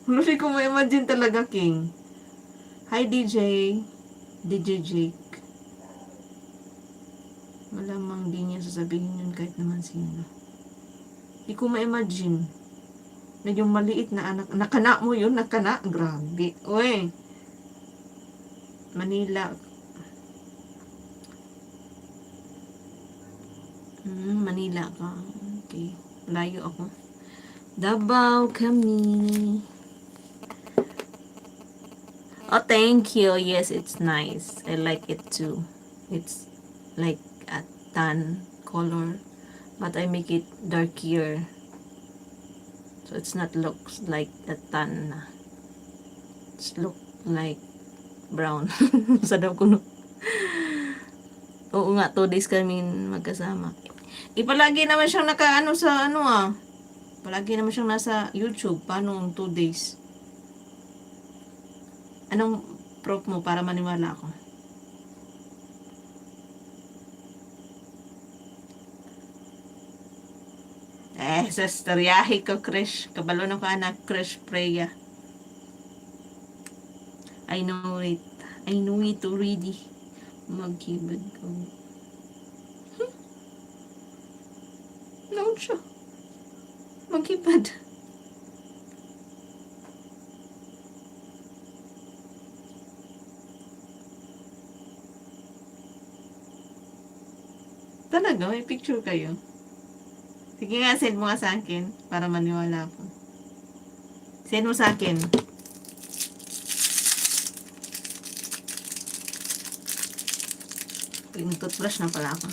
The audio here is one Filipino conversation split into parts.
Hindi ko ma-imagine talaga, King. Hi, DJ. DJ Jake. Malamang di niya sasabihin yun kahit naman sino. Hindi ko ma-imagine. Na yung maliit na anak. Nakana mo yun? Nakana? Grabe. Uy. Manila. Manila ka. Okay. Layo ako. Davao kami. Oh, thank you. Yes, it's nice. I like it too. It's like a tan color, but I make it darker. So it's not looks like a tan. It's look like brown. Sadap ko no. Oo nga, 2 days kami magkasama. Palagi naman siyang nakaano sa ano Palagi naman siyang nasa YouTube. Paano ang 2 days? Anong proof mo para maniwala ako? Sa storyahe ko, Krish. Kabalo na ko, anak, Krish Preya. I know it. I know it already. Maghibad ko. Naon siya? Maghibad. Talaga? May picture kayo? Sige nga, send mo nga sa akin para maniwala ako. Send mo sa akin. Toothbrush na pala ako.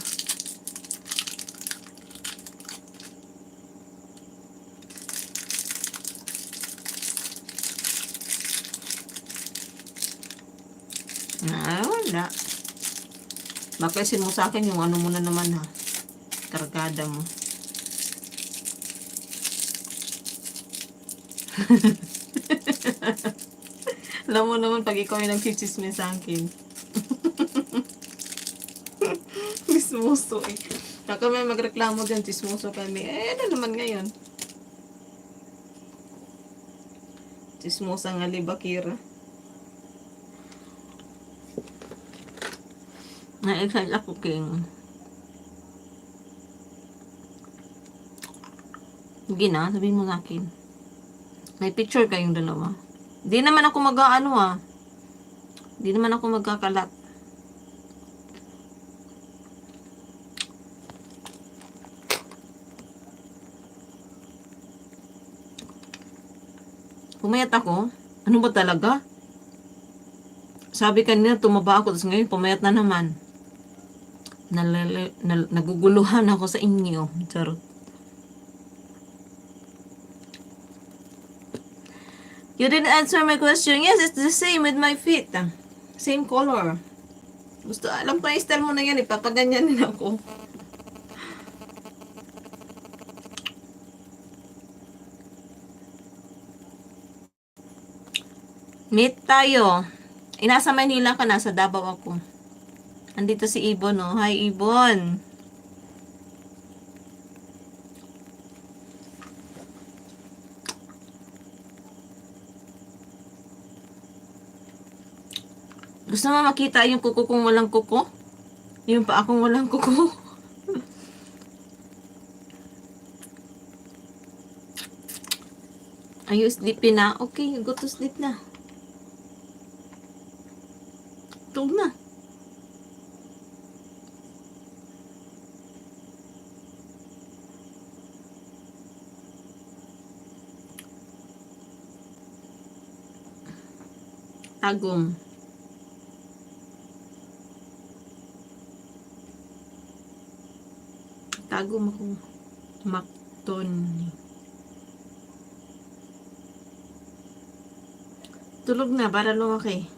Wala. Bakit send mo sa akin yung ano mo na naman ha? Kargada mo. Alam mo naman pag ikaw yung nag-chismis sa akin. Chismoso eh. Baka may magreklamo dyan, chismoso kami. Ano naman ngayon? Chismosa nga libakira. Na-excite ako, King. Sige na, sabihin mo sa akin. May picture kayong dalawa. Di naman ako mag-ano Di naman ako magkakalat. Pumayat ako? Ano ba talaga? Sabi kanina tumaba ako, tapos ngayon pumayat na naman. Naguguluhan ako sa inyo. Charot. You didn't answer my question. Yes, it's the same with my feet. Same color. Gusto, alam ko yung style mo na yan. Ipapaganyanin ako. Meet tayo. Nasa Manila ka, nasa Davao ako. Andito si Ibon, oh. Hi, Ibon. Gusto mo makita yung kuko kung walang kuko? Yung pa akong walang kuko? Are you sleepy na? Okay, go to sleep na. Tulog na. Tagum. Tagum ako. Macton. Tulog na para lumaki.